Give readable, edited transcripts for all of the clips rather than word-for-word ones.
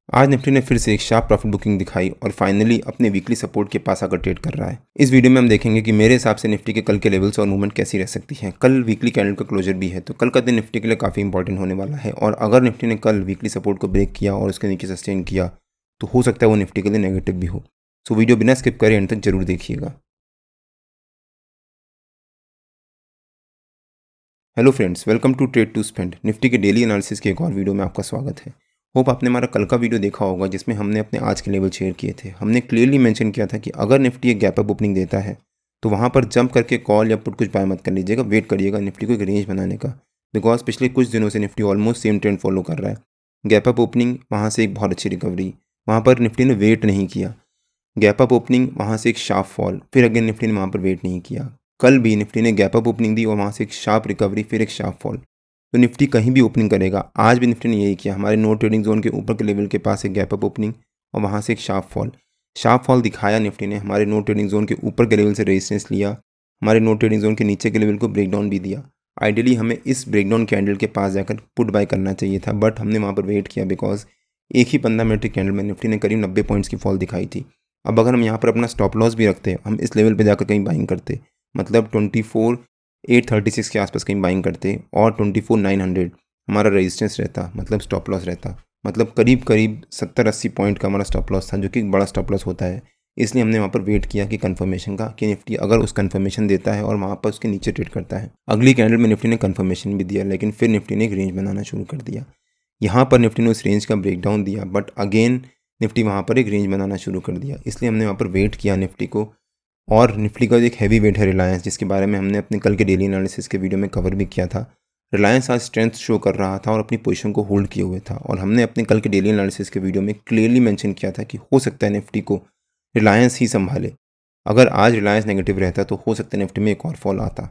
आज निफ्टी ने फिर से एक शार्प प्रॉफिट बुकिंग दिखाई और फाइनली अपने वीकली सपोर्ट के पास आकर ट्रेड कर रहा है। इस वीडियो में हम देखेंगे कि मेरे हिसाब से निफ्टी के कल के लेवल्स और मूवमेंट कैसी रह सकती है। कल वीकली कैंडल का क्लोजर भी है, तो कल का दिन निफ्टी के लिए काफ़ी इंपॉर्टेंट होने वाला है। और अगर निफ्टी ने कल वीकली सपोर्ट को ब्रेक किया और उसके नीचे सस्टेन किया तो हो सकता है वो निफ्टी के लिए नेगेटिव भी हो। सो वीडियो बिना स्किप करे एंड तक जरूर देखिएगा। Hello friends, welcome to trade to spend. Nifty के डेली एनालिसिस के एक और वीडियो में आपका स्वागत है। होप आपने हमारा कल का वीडियो देखा होगा जिसमें हमने अपने आज के लेवल शेयर किए थे। हमने क्लियरली मेंशन किया था कि अगर निफ्टी एक गैप अप ओपनिंग देता है तो वहाँ पर जंप करके कॉल या पुट कुछ बाय मत कर लीजिएगा, वेट करिएगा निफ्टी को एक रेंज बनाने का। बिकॉज पिछले कुछ दिनों से Nifty almost same trend follow कर रहा है। गैप अप ओपनिंग, वहाँ से एक बहुत अच्छी रिकवरी, वहाँ पर निफ्टी ने वेट नहीं किया। गैप अप ओपनिंग, वहाँ से एक शार्प फॉल, फिर अगेन निफ्टी ने वहाँ पर वेट नहीं किया। कल भी निफ्टी ने गैप अप ओपनिंग दी और वहाँ से एक शार्प रिकवरी, फिर एक शार्प फॉल। तो निफ्टी कहीं भी ओपनिंग करेगा। आज भी निफ्टी ने यही किया, हमारे नो ट्रेडिंग जोन के ऊपर के लेवल के पास एक गैप अप ओपनिंग और वहाँ से एक शार्प फॉल। शार्प फॉल दिखाया निफ्टी ने, हमारे नो ट्रेडिंग जोन के ऊपर के लेवल से रेजिस्टेंस लिया, हमारे नो ट्रेडिंग जोन के नीचे के लेवल को ब्रेकडाउन भी दिया। आइडियली हमें इस ब्रेकडाउन कैंडल के पास जाकर पुट बाय करना चाहिए था, बट हमने वहाँ पर वेट किया बिकॉज एक ही 15 मिनट के कैंडल में निफ्टी ने करीब 90 पॉइंट्स की फॉल दिखाई थी। अब अगर हम यहाँ पर अपना स्टॉप लॉस भी रखते, हम इस लेवल पे जाकर कहीं बाइंग करते, मतलब 24,836 के आसपास कहीं बाइंग करते और 24,900 हमारा रेजिस्टेंस रहता, मतलब स्टॉप लॉस रहता, मतलब करीब करीब 70-80 पॉइंट का हमारा स्टॉप लॉस था, जो कि एक बड़ा स्टॉप लॉस होता है। इसलिए हमने वहाँ पर वेट किया कि कंफर्मेशन का, कि निफ्टी अगर उस कंफर्मेशन देता है और वहाँ पर उसके नीचे ट्रेड करता है। अगली कैंडल में निफ्टी ने कंफर्मेशन भी दिया, लेकिन फिर निफ्टी ने एक रेंज बनाना शुरू कर दिया। यहाँ पर निफ्टी ने उस रेंज का ब्रेकडाउन दिया, बट अगेन निफ्टी वहाँ पर एक रेंज बनाना शुरू कर दिया। इसलिए हमने वहाँ पर वेट किया निफ्टी को। और निफ्टी का एक हैवी वेट है रिलायंस, जिसके बारे में हमने अपने कल के डेली एनालिसिस के वीडियो में कवर भी किया था। रिलायंस आज स्ट्रेंथ शो कर रहा था और अपनी पोजीशन को होल्ड किए हुए था, और हमने अपने कल के डेली एनालिसिस के वीडियो में क्लियरली मेंशन किया था कि हो सकता है निफ्टी को रिलायंस ही संभाले। अगर आज रिलायंस नेगेटिव रहता तो हो सकता है निफ्टी में एक और फॉल आता।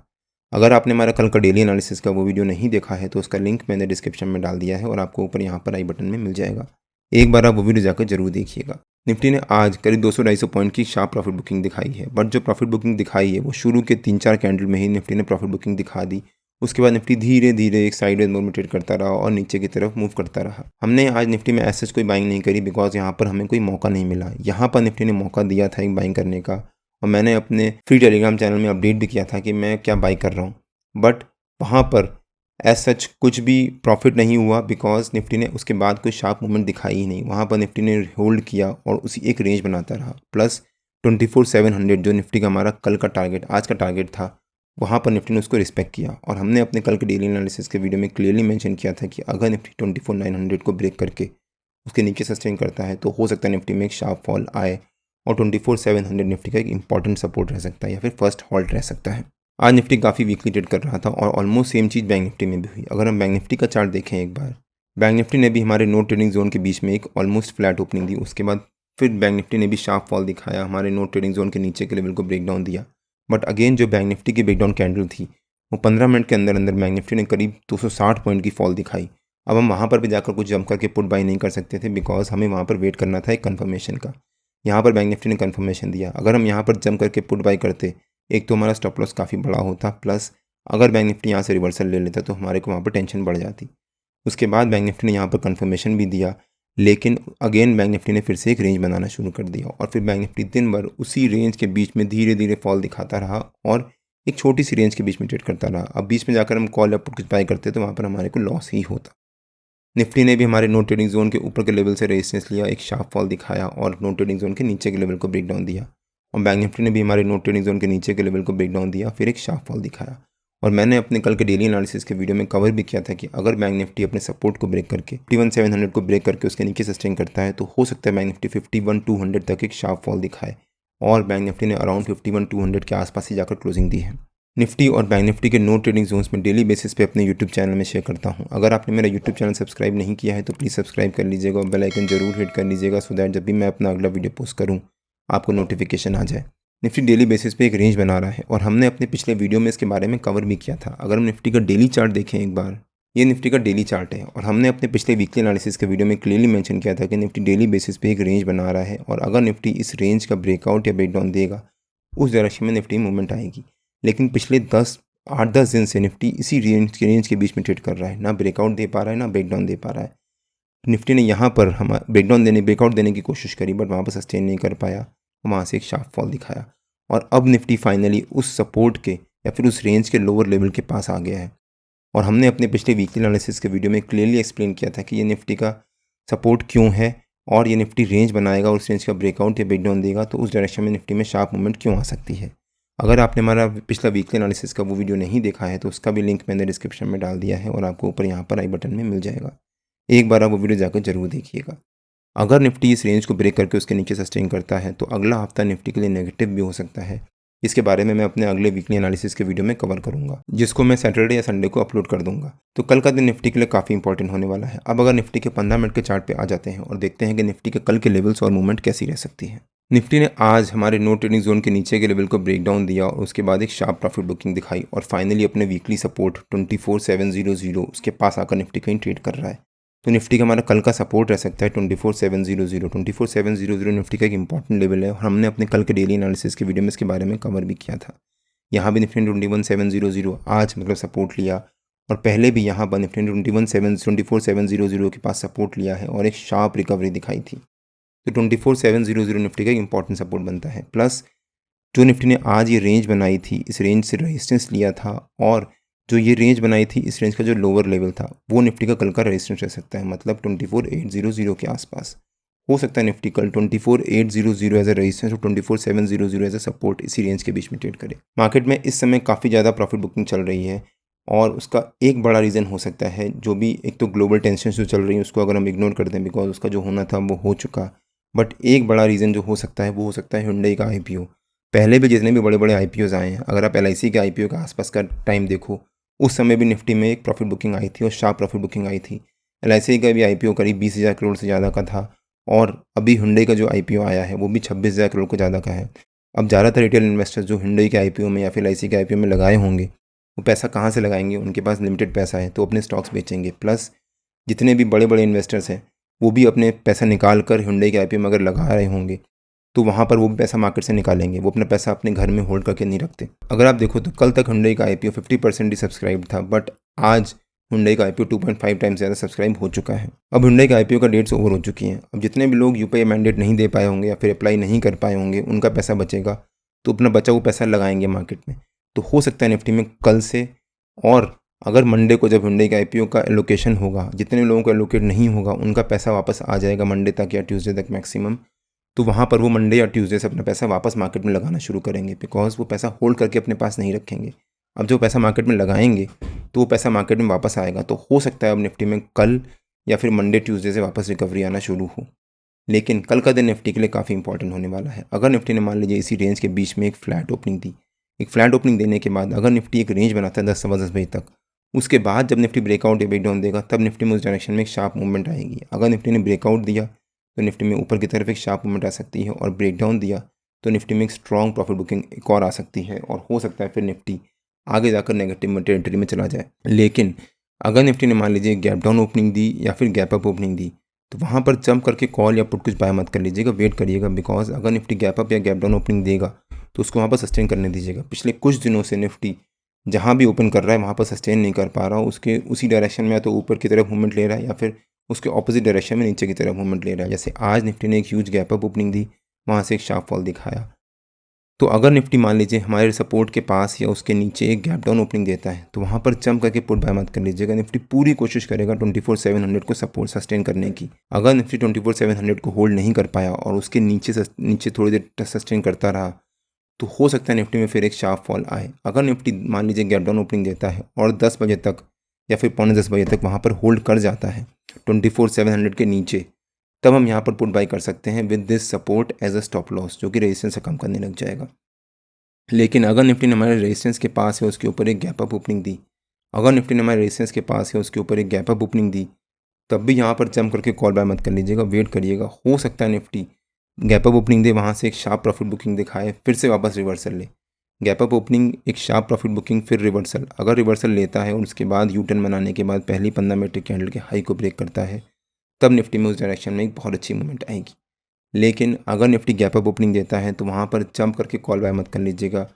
अगर आपने हमारा कल का डेली एनालिसिस का वो वीडियो नहीं देखा है तो उसका लिंक मैंने डिस्क्रिप्शन में डाल दिया है और आपको ऊपर यहाँ पर आई बटन में मिल जाएगा। एक बार आप वो वीडियो जाकर जरूर देखिएगा। निफ्टी ने आज करीब 200-250 पॉइंट की शार्प प्रॉफिट बुकिंग दिखाई है, बट जो प्रॉफिट बुकिंग दिखाई है वो शुरू के 3-4 कैंडल में ही निफ्टी ने प्रॉफिट बुकिंग दिखा दी। उसके बाद निफ्टी धीरे धीरे एक साइडवेज मूव में ट्रेड करता रहा और नीचे की तरफ मूव करता रहा। हमने आज निफ्टी में ऐसे कोई बाइंग नहीं करी बिकॉज यहाँ पर हमें कोई मौका नहीं मिला। यहाँ पर निफ्टी ने मौका दिया था एक बाइंग करने का, और मैंने अपने फ्री टेलीग्राम चैनल में अपडेट भी किया था कि मैं क्या बाई कर रहा हूँ, बट वहाँ पर एज सच कुछ भी प्रॉफिट नहीं हुआ बिकॉज निफ्टी ने उसके बाद कोई शार्प मूवमेंट दिखाई ही नहीं। वहाँ पर निफ्टी ने होल्ड किया और उसी एक रेंज बनाता रहा, प्लस 24,700 जो निफ्टी का हमारा कल का टारगेट, आज का टारगेट था, वहाँ पर निफ्टी ने उसको रिस्पेक्ट किया। और हमने अपने कल के डेली एनालिसिस के वीडियो में क्लियरली मेंशन किया था कि अगर निफ्टी 24,900 को ब्रेक करके उसके नीचे सस्टेन करता है तो हो सकता है निफ्टी में एक शार्प फॉल आए और 24,700 निफ्टी का एक इंपॉर्टेंट सपोर्ट रह सकता है या फिर फर्स्ट हॉल्ट रह सकता है। आज निफ्टी काफ़ी वीकली ट्रेड कर रहा था और ऑलमोस्ट सेम चीज़ बैंक निफ्टी में भी हुई। अगर हम बैंक निफ्टी का चार्ट देखें एक बार, बैंक निफ्टी ने भी हमारे नो ट्रेडिंग जोन के बीच में एक ऑलमोस्ट फ्लैट ओपनिंग दी। उसके बाद फिर बैंक निफ्टी ने भी शार्प फॉल दिखाया, हमारे नो ट्रेडिंग जोन के नीचे के लेवल को ब्रेकडाउन दिया। बट अगेन जो बैंक निफ्टी की ब्रेकडाउन कैंडल थी वो 15 मिनट के अंदर अंदर बैंक निफ्टी ने करीब 260 पॉइंट की फॉल दिखाई। अब हम वहाँ पर भी जाकर कुछ जंप करके पुट बाई नहीं कर सकते थे बिकॉज हमें वहाँ पर वेट करना था एक कन्फर्मेशन का। यहाँ पर बैंक निफ्टी ने कन्फर्मेशन दिया। अगर हम यहाँ पर जंप करके पुट बाई करते, एक तो हमारा स्टॉप लॉस काफ़ी बड़ा होता, प्लस अगर बैंक निफ्टी यहाँ से रिवर्सल ले लेता तो हमारे को वहाँ पर टेंशन बढ़ जाती। उसके बाद बैंक निफ्टी ने यहाँ पर कन्फर्मेशन भी दिया, लेकिन अगेन बैंक निफ्टी ने फिर से एक रेंज बनाना शुरू कर दिया और फिर बैंक निफ्टी दिन भर उसी रेंज के बीच में धीरे धीरे फॉल दिखाता रहा और एक छोटी सी रेंज के बीच में ट्रेड करता रहा। अब बीच में जाकर हम कॉल या पुट कुछ बाय करते तो वहाँ पर हमारे को लॉस ही होता। निफ्टी ने भी हमारे नो ट्रेडिंग जोन के ऊपर के लेवल से रेजिस्टेंस लिया, एक शार्प फॉल दिखाया और नो ट्रेडिंग जोन के नीचे के लेवल को ब्रेकडाउन दिया। और बैंक निफ्टी ने भी हमारे नो ट्रेडिंग जोन के नीचे के लेवल को ब्रेकडाउन दिया, फिर एक शार्प फॉल दिखाया। और मैंने अपने कल के डेली एनालिसिस के वीडियो में कवर भी किया था कि अगर बैंक निफ्टी अपने सपोर्ट को ब्रेक करके 51,700 को ब्रेक करके उसके नीचे सस्टेन करता है तो हो सकता है बैंक निफ्टी 51,200 तक एक शार्प फॉल दिखाए, और बैंक निफ्टी ने अराउंड 51,200 के आसपास ही जाकर क्लोजिंग दी है। निफ्टी और बैंक निफ्टी के नो ट्रेडिंग जोन्स में डेली बेसिस पे अपने यूट्यूब चैनल में शेयर करता हूं। अगर आपने मेरा यूट्यूब चैनल सब्सक्राइब नहीं किया है तो प्लीज़ सब्सक्राइब कर लीजिएगा और बेल आइकन जरूर हिट कर लीजिएगा सो दैट जब भी मैं अपना अगला वीडियो पोस्ट करूं आपको नोटिफिकेशन आ जाए। निफ्टी डेली बेसिस पे एक रेंज बना रहा है और हमने अपने पिछले वीडियो में इसके बारे में कवर भी किया था। अगर हम निफ्टी का डेली चार्ट देखें एक बार, ये निफ्टी का डेली चार्ट है और हमने अपने पिछले वीकली एनालिसिस के वीडियो में क्लियरली मेंशन किया था कि निफ्टी डेली बेसिस पे एक रेंज बना रहा है और अगर निफ्टी इस रेंज का ब्रेकआउट या ब्रेकडाउन देगा उस डायरेक्शन में निफ्टी मूवमेंट आएगी। लेकिन पिछले 8-10 दिन से निफ्टी इसी रेंज के बीच में ट्रेड कर रहा है, ना ब्रेकआउट दे पा रहा है ना ब्रेकडाउन दे पा रहा है। निफ्टी ने यहाँ पर हम ब्रेकआउट देने की कोशिश करी, बट वहाँ पर सस्टेन नहीं कर पाया, वहाँ से एक शार्प फॉल दिखाया और अब निफ्टी फाइनली उस सपोर्ट के या फिर उस रेंज के लोअर लेवल के पास आ गया है। और हमने अपने पिछले वीकली एनालिसिस के वीडियो में क्लियरली एक्सप्लेन किया था कि ये निफ्टी का सपोर्ट क्यों है और ये निफ्टी रेंज बनाएगा और उस रेंज का ब्रेकआउट या ब्रेकडाउन देगा तो उस डायरेक्शन में निफ्टी में शार्प मूवमेंट क्यों आ सकती है। अगर आपने हमारा पिछला वीकली एनालिसिस का वो वीडियो नहीं देखा है तो उसका भी लिंक मैंने डिस्क्रिप्शन में डाल दिया है और आपको ऊपर यहाँ पर आई बटन में मिल जाएगा, एक बार आप वो वीडियो जाकर जरूर देखिएगा। अगर निफ्टी इस रेंज को ब्रेक करके उसके नीचे सस्टेन करता है तो अगला हफ्ता निफ्टी के लिए नेगेटिव भी हो सकता है। इसके बारे में मैं अपने अगले वीकली एनालिसिस के वीडियो में कवर करूंगा, जिसको मैं सैटरडे या संडे को अपलोड कर दूंगा। तो कल का दिन निफ्टी के लिए काफ़ी इंपॉर्टेंट होने वाला है। अब अगर निफ्टी के 15 मिनट के चार्ट पे आ जाते हैं और देखते हैं कि निफ्टी के कल के लेवल्स और मूवमेंट कैसी रह सकती है। निफ्टी ने आज हमारे नो ट्रेडिंग जोन के नीचे के लेवल को ब्रेक डाउन दिया और उसके बाद एक शार्प प्रॉफिट बुकिंग दिखाई और फाइनली अपने वीकली सपोर्ट 24700 उसके पास आकर निफ्टी कहीं ट्रेड कर रहा है। तो निफ्टी का हमारा कल का सपोर्ट रह सकता है 24700। 24700 निफ्टी का एक इंपॉर्टेंट लेवल है और हमने अपने कल के डेली एनालिसिस के वीडियो में इसके बारे में कवर भी किया था। यहाँ भी निफ्टी ने 21700 आज मतलब सपोर्ट लिया और पहले भी यहाँ पर निफ्टी ने 24700 के पास सपोर्ट लिया है और एक शार्प रिकवरी दिखाई थी। तो 24700 निफ्टी का एक इंपॉर्टेंट सपोर्ट बनता है। प्लस जो निफ्टी ने आज ये रेंज बनाई थी, इस रेंज से रेजिस्टेंस लिया था और जो ये रेंज बनाई थी, इस रेंज का जो लोअर लेवल था वो निफ्टी का कल का रेजिस्टेंस रह सकता है, मतलब 24800 के आसपास हो सकता है निफ्टी कल 24800 एज ए रेजिस्टेंस और 24700 एज ए सपोर्ट इसी रेंज के बीच में ट्रेड करे। मार्केट में इस समय काफ़ी ज़्यादा प्रॉफिट बुकिंग चल रही है और उसका एक बड़ा रीज़न हो सकता है जो भी एक तो ग्लोबल टेंशन जो चल रही है उसको अगर हम इग्नोर कर दें बिकॉज उसका जो होना था वो हो चुका, बट एक बड़ा रीज़न जो हो सकता है वो हो सकता है हुंडई का IPO। पहले भी जितने भी बड़े बड़े IPOs आए हैं, अगर आप LIC के IPO का आसपास का टाइम देखो उस समय भी निफ्टी में एक प्रॉफिट बुकिंग आई थी और शार्प प्रॉफिट बुकिंग आई थी। LIC का भी IPO करीब 20,000 करोड़ से ज़्यादा का था और अभी हुंडई का जो IPO आया है वो भी 26,000 करोड़ को ज़्यादा का है। अब ज़्यादातर रिटेल इन्वेस्टर्स जो हुंडई के IPO में या फिर LIC के IPO में लगाए होंगे वो पैसा कहाँ से लगाएंगे, उनके पास लिमिटेड पैसा है तो अपने स्टॉक्स बेचेंगे। प्लस जितने भी बड़े बड़े इन्वेस्टर्स हैं वो भी अपने पैसा निकाल कर हुंडई के IPO में अगर लगा रहे होंगे तो वहाँ पर वो भी पैसा मार्केट से निकालेंगे, वो अपना पैसा अपने घर में होल्ड करके नहीं रखते। अगर आप देखो तो कल तक हुंडई का IPO 50% ही सब्सक्राइब था, बट आज हुंडई का IPO 2.5 टाइम्स ज़्यादा सब्सक्राइब हो चुका है। अब हुंडई का IPO का डेट्स ओवर हो चुकी हैं। अब जितने भी लोग UPI मैंडेट नहीं दे पाए होंगे या फिर अप्लाई नहीं कर पाए होंगे उनका पैसा बचेगा तो अपना बचा वो पैसा लगाएंगे मार्केट में। तो हो सकता है निफ्टी में कल से, और अगर मंडे को जब हुंडई का IPO का एलोकेशन होगा, जितने लोगों को एलोकेट नहीं होगा उनका पैसा वापस आ जाएगा मंडे तक या ट्यूसडे तक मैक्सिमम, तो वहाँ पर वो मंडे या ट्यूसडे से अपना पैसा वापस मार्केट में लगाना शुरू करेंगे बिकॉज वो पैसा होल्ड करके अपने पास नहीं रखेंगे। अब जो पैसा मार्केट में लगाएंगे तो वो पैसा मार्केट में वापस आएगा। तो हो सकता है अब निफ्टी में कल या फिर मंडे ट्यूसडे से वापस रिकवरी आना शुरू हो। लेकिन कल का दिन निफ्टी के लिए काफ़ी इंपॉर्टेंट होने वाला है। अगर निफ्टी ने मान लीजिए इसी रेंज के बीच में एक फ्लैट ओपनिंग दी, एक फ्लैट ओपनिंग देने के बाद अगर निफ्टी एक रेंज बनाता है 10 सवा 10 बजे तक, उसके बाद जब निफ्टी ब्रेकआउट या ब्रेकडाउन देगा तब निफ्टी में उस डायरेक्शन में एक शार्प मूवमेंट आएगी। अगर निफ्टी ने ब्रेकआउट दिया तो निफ्टी में ऊपर की तरफ एक शार्प मूवमेंट आ सकती है और ब्रेकडाउन दिया तो निफ्टी में एक स्ट्रॉन्ग प्रॉफिट बुकिंग एक और आ सकती है और हो सकता है फिर निफ्टी आगे जाकर नेगेटिव टेरिटरी में चला जाए। लेकिन अगर निफ्टी ने मान लीजिए गैप डाउन ओपनिंग दी या फिर गैप अप ओपनिंग दी तो वहाँ पर जंप करके कॉल या पुट कुछ बाय मत कर लीजिएगा, वेट करिएगा बिकॉज अगर निफ्टी गैप अप या गैप डाउन ओपनिंग देगा तो उसको वहाँ पर सस्टेन करने दीजिएगा। पिछले कुछ दिनों से निफ्टी जहाँ भी ओपन कर रहा है वहाँ पर सस्टेन नहीं कर पा रहा, उसके उसी डायरेक्शन में या तो ऊपर की तरफ मूवमेंट ले रहा है या फिर उसके ऑपोजिट डायरेक्शन में नीचे की तरफ मूवमेंट ले रहा है। जैसे आज निफ्टी ने एक ह्यूज गैप अप ओपनिंग दी, वहाँ से एक शार्प फॉल दिखाया। तो अगर निफ्टी मान लीजिए हमारे सपोर्ट के पास या उसके नीचे एक गैप डाउन ओपनिंग देता है तो वहाँ पर जंप करके पुट बाय मत कर लीजिएगा। निफ्टी पूरी कोशिश करेगा 24700 को सपोर्ट सस्टेन करने की। अगर निफ्टी 24700 को होल्ड नहीं कर पाया और उसके नीचे थोड़ी देर सस्टेन करता रहा तो हो सकता है निफ्टी में फिर एक शार्प फॉल आए। अगर निफ्टी मान लीजिए गैप डाउन ओपनिंग देता है और 10 बजे तक या फिर पौने 10 बजे तक वहाँ पर होल्ड कर जाता है 24700 के नीचे, तब हम यहाँ पर पुट बाई कर सकते हैं with this support as a stop loss, जो कि रेजिस्टेंस से कम करने लग जाएगा। लेकिन अगर निफ्टी ने हमारे रेजिस्टेंस के पास है उसके ऊपर एक गैप अप ओपनिंग दी, अगर निफ्टी ने हमारे रेजिस्टेंस के पास है उसके ऊपर एक गैप अप ओपनिंग दी, तब भी यहाँ पर जंप करके कॉल बाय मत कर लीजिएगा, वेट करिएगा। हो सकता है निफ्टी गैप अप ओपनिंग दे, वहाँ से एक शार्प प्रॉफिट बुकिंग दिखाए, फिर से वापस रिवर्सल ले। गैप अप ओपनिंग, एक शार्प प्रॉफिट बुकिंग, फिर रिवर्सल। अगर रिवर्सल लेता है और उसके बाद यू टर्न बनाने के बाद पहली 15 मिनट के कैंडल के हाई को ब्रेक करता है तब निफ्टी में उस डायरेक्शन में एक बहुत अच्छी मूवमेंट आएगी। लेकिन अगर निफ्टी गैप अप ओपनिंग देता है तो वहाँ पर जंप करके कॉल बाय मत कर लीजिएगा।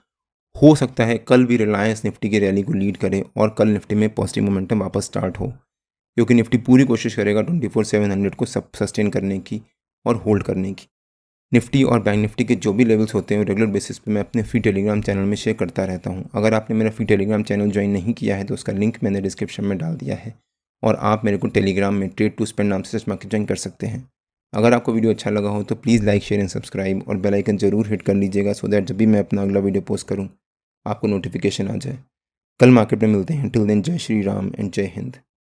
हो सकता है कल भी रिलायंस निफ्टी की रैली को लीड करे और कल निफ्टी में पॉजिटिव मोमेंटम वापस स्टार्ट हो। क्योंकि निफ्टी पूरी कोशिश करेगा 24,700 को सस्टेन करने की और होल्ड करने की। निफ्टी और बैंक निफ्टी के जो भी लेवल्स होते हैं रेगुलर बेसिस पे मैं अपने फ्री टेलीग्राम चैनल में शेयर करता रहता हूँ। अगर आपने मेरा फ्री टेलीग्राम चैनल ज्वाइन नहीं किया है तो उसका लिंक मैंने डिस्क्रिप्शन में डाल दिया है और आप मेरे को टेलीग्राम में ट्रेड टू स्पेंड नाम से सर्च मार्केट ज्वाइन कर सकते हैं। अगर आपको वीडियो अच्छा लगा हो तो please like share and subscribe और बेल आइकन जरूर हिट कर लीजिएगा सो दैट जब भी मैं अपना अगला वीडियो पोस्ट करूँ आपको नोटिफिकेशन आ जाए। कल मार्केट में मिलते हैं। टिल देन जय श्री राम एंड जय हिंद।